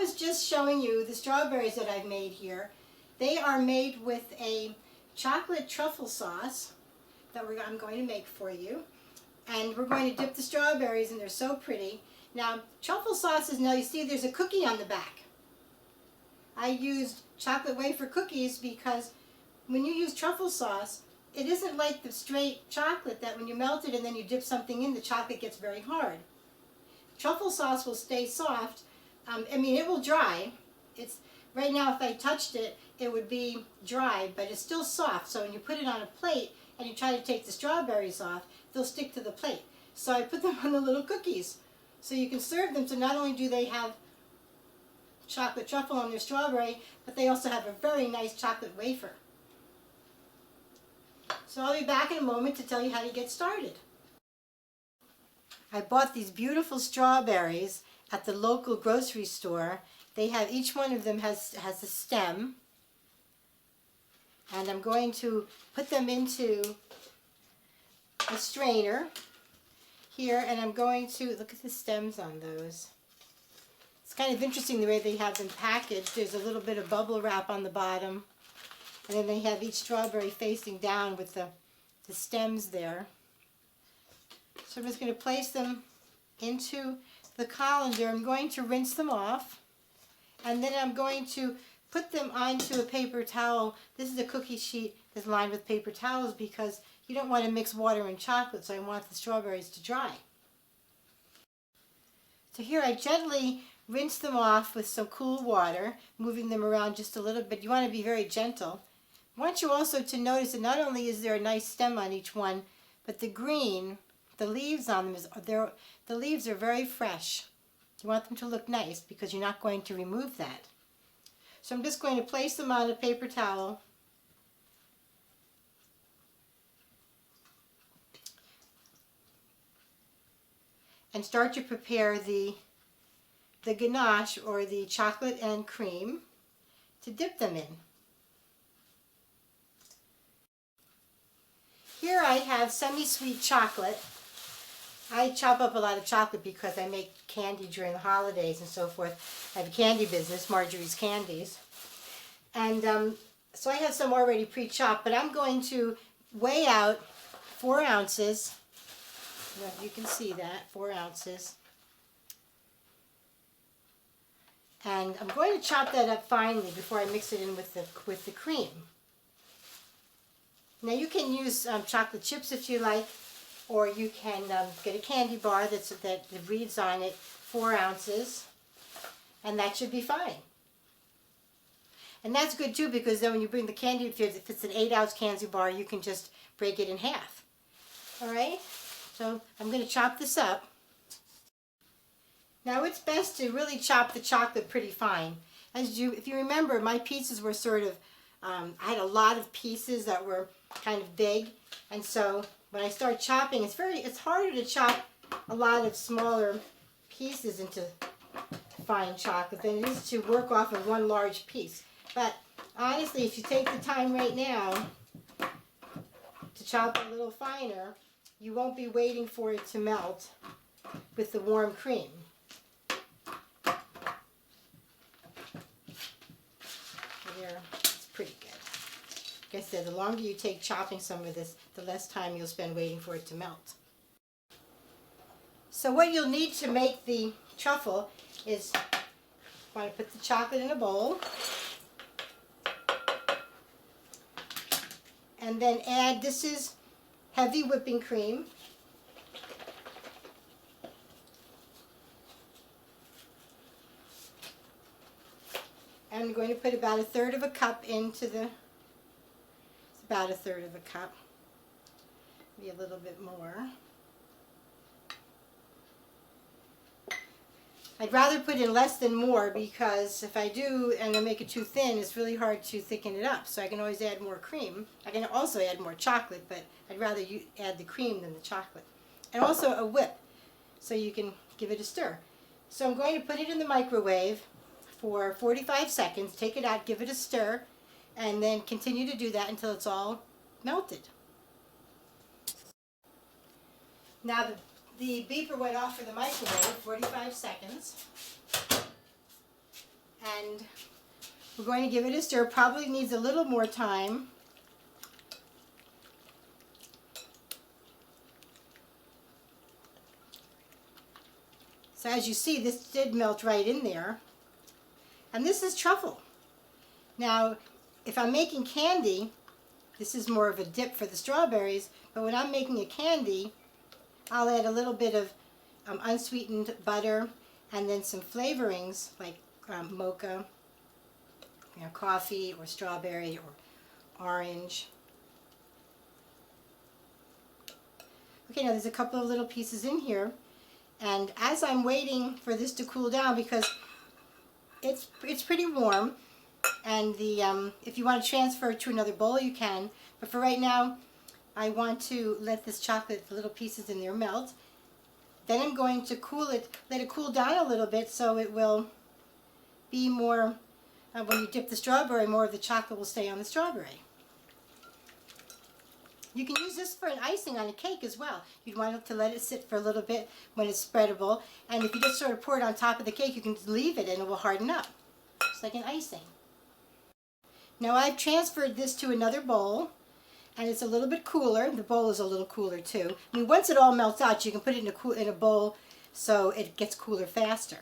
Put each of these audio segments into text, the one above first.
was just showing you the strawberries that I've made here. They are made with a chocolate truffle sauce that I'm going to make for you. And we're going to dip the strawberries, and they're so pretty. Now, truffle sauces, now you see there's a cookie on the back. I used chocolate wafer cookies because when you use truffle sauce, it isn't like the straight chocolate that when you melt it and then you dip something in, the chocolate gets very hard. Truffle sauce will stay soft. I mean, it will dry. It's right now, if I touched it, it would be dry, but it's still soft. So when you put it on a plate and you try to take the strawberries off, they'll stick to the plate. So I put them on the little cookies. So you can serve them, so not only do they have chocolate truffle on their strawberry, but they also have a very nice chocolate wafer. So I'll be back in a moment to tell you how to get started. I bought these beautiful strawberries at the local grocery store. They have, each one of them has a stem. And I'm going to put them into a strainer here, and I'm going to, look at the stems on those. It's kind of interesting the way they have them packaged. There's a little bit of bubble wrap on the bottom, and then they have each strawberry facing down with the stems there. So I'm just going to place them into the colander. I'm going to rinse them off, and then I'm going to put them onto a paper towel. This is a cookie sheet that's lined with paper towels because you don't want to mix water and chocolate, so I want the strawberries to dry. So here I gently rinse them off with some cool water, moving them around just a little bit. You want to be very gentle. I want you also to notice that not only is there a nice stem on each one, but the green, the leaves on them, the leaves are very fresh. You want them to look nice because you're not going to remove that. So I'm just going to place them on a paper towel. And start to prepare the ganache, or the chocolate and cream, to dip them in. Here I have semi-sweet chocolate. I chop up a lot of chocolate because I make candy during the holidays and so forth. I have a candy business, Marjorie's Candies. And so I have some already pre-chopped, but I'm going to weigh out 4 ounces. You can see that, 4 ounces. And I'm going to chop that up finely before I mix it in with the cream. Now you can use chocolate chips if you like, or you can get a candy bar that reads on it 4 ounces, and that should be fine. And that's good too, because then when you bring the candy, if it's an 8-ounce candy bar, you can just break it in half. All right? So I'm going to chop this up. Now it's best to really chop the chocolate pretty fine. If you remember, my pieces were sort of, I had a lot of pieces that were kind of big, and so when I start chopping, it's harder to chop a lot of smaller pieces into fine chocolate than it is to work off of one large piece. But honestly, if you take the time right now to chop a little finer, you won't be waiting for it to melt with the warm cream. There, it's pretty good. Like I said, the longer you take chopping some of this, the less time you'll spend waiting for it to melt. So what you'll need to make the truffle is, you want to put the chocolate in a bowl, and then add, this is heavy whipping cream. I'm going to put about 1/3 of a cup into it's about 1/3 of a cup, maybe a little bit more. I'd rather put in less than more, because if I do and I make it too thin, it's really hard to thicken it up. So I can always add more cream. I can also add more chocolate, but I'd rather you add the cream than the chocolate. And also a whip, so you can give it a stir. So I'm going to put it in the microwave for 45 seconds, take it out, give it a stir, and then continue to do that until it's all melted. Now the beeper went off for the microwave, 45 seconds. and we're going to give it a stir. Probably needs a little more time. So as you see, this did melt right in there. And this is truffle. Now, if I'm making candy, this is more of a dip for the strawberries, but when I'm making a candy, I'll add a little bit of unsweetened butter and then some flavorings like mocha, coffee or strawberry or orange. Okay, now there's a couple of little pieces in here, and as I'm waiting for this to cool down, because it's pretty warm, and if you want to transfer it to another bowl you can, but for right now I want to let this chocolate, the little pieces in there, melt. Then I'm going to let it cool down a little bit so it will be more, when you dip the strawberry, more of the chocolate will stay on the strawberry. You can use this for an icing on a cake as well. You'd want to let it sit for a little bit when it's spreadable, and if you just sort of pour it on top of the cake, you can leave it and it will harden up. It's like an icing. Now I've transferred this to another bowl, and it's a little bit cooler. The bowl is a little cooler too. I mean, once it all melts out, you can put it in a bowl so it gets cooler faster.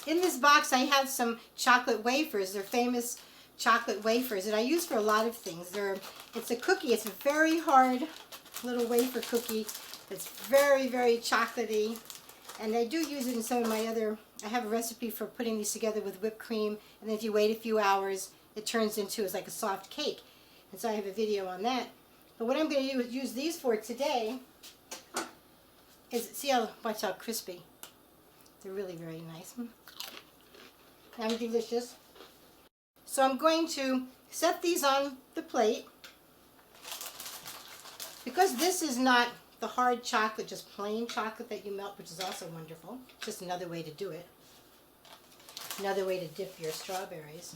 In this box I have some chocolate wafers. They're famous chocolate wafers that I use for a lot of things. It's a cookie. It's a very hard little wafer cookie. It's very, very chocolatey. And I do use it in some of my other, I have a recipe for putting these together with whipped cream, and then if you wait a few hours, it turns into, it's like a soft cake. And so I have a video on that. But what I'm going to use these for today is, watch how crispy. They're really very nice. And delicious. So I'm going to set these on the plate. Because this is not the hard chocolate, just plain chocolate that you melt, which is also wonderful. Just another way to do it. Another way to dip your strawberries,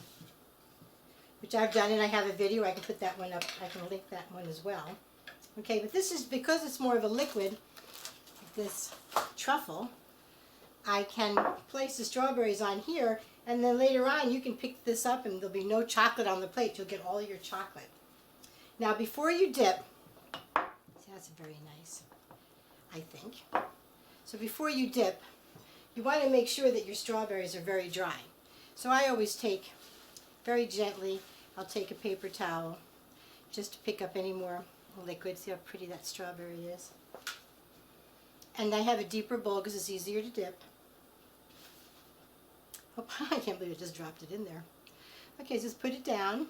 which I've done, and I have a video. I can put that one up. I can link that one as well. Okay, but this is, because it's more of a liquid, this truffle, I can place the strawberries on here, and then later on you can pick this up and there'll be no chocolate on the plate. You'll get all your chocolate. Now before you dip, see, that's very nice, I think. So before you dip, you want to make sure that your strawberries are very dry. So I always take, very gently, I'll take a paper towel just to pick up any more liquid. See how pretty that strawberry is. And I have a deeper bowl because it's easier to dip. Oh, I can't believe I just dropped it in there. Okay, just put it down.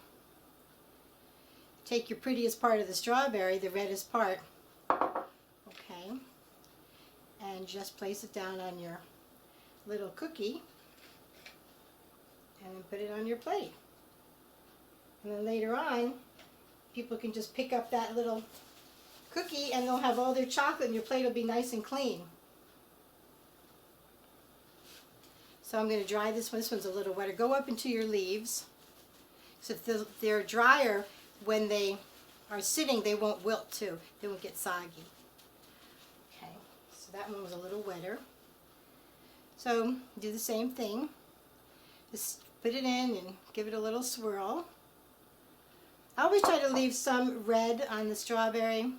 Take your prettiest part of the strawberry, the reddest part. Okay. And just place it down on your little cookie. And then put it on your plate. And then later on, people can just pick up that little cookie and they'll have all their chocolate and your plate will be nice and clean. So I'm going to dry this one. This one's a little wetter. Go up into your leaves. So if they're drier, when they are sitting, they won't wilt too. They won't get soggy. Okay, so that one was a little wetter. So do the same thing. Just put it in and give it a little swirl. I always try to leave some red on the strawberry.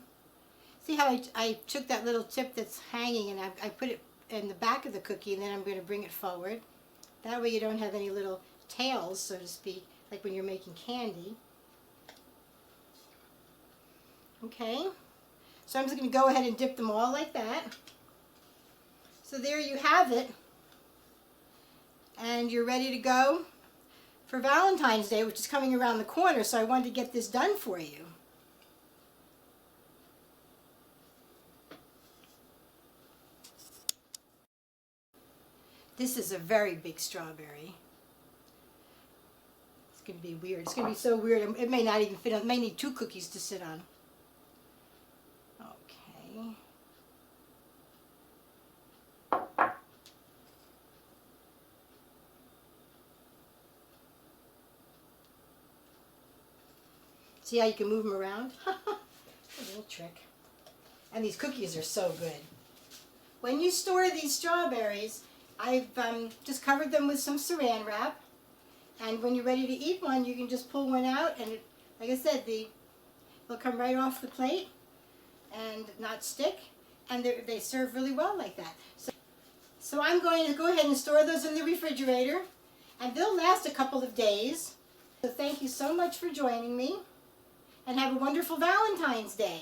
See how I took that little tip that's hanging and I put it in the back of the cookie, and then I'm going to bring it forward. That way you don't have any little tails, so to speak, like when you're making candy. Okay, so I'm just going to go ahead and dip them all like that. So there you have it. And you're ready to go for Valentine's Day, which is coming around the corner, so I wanted to get this done for you. This is a very big strawberry. It's going to be weird. It's going to be so weird. It may not even fit on. It may need 2 cookies to sit on. Okay. See how you can move them around? A little trick. And these cookies are so good. When you store these strawberries, I've just covered them with some saran wrap. And when you're ready to eat one, you can just pull one out, and like I said, they'll come right off the plate and not stick. And they serve really well like that. So I'm going to go ahead and store those in the refrigerator, and they'll last a couple of days. So thank you so much for joining me, and have a wonderful Valentine's Day.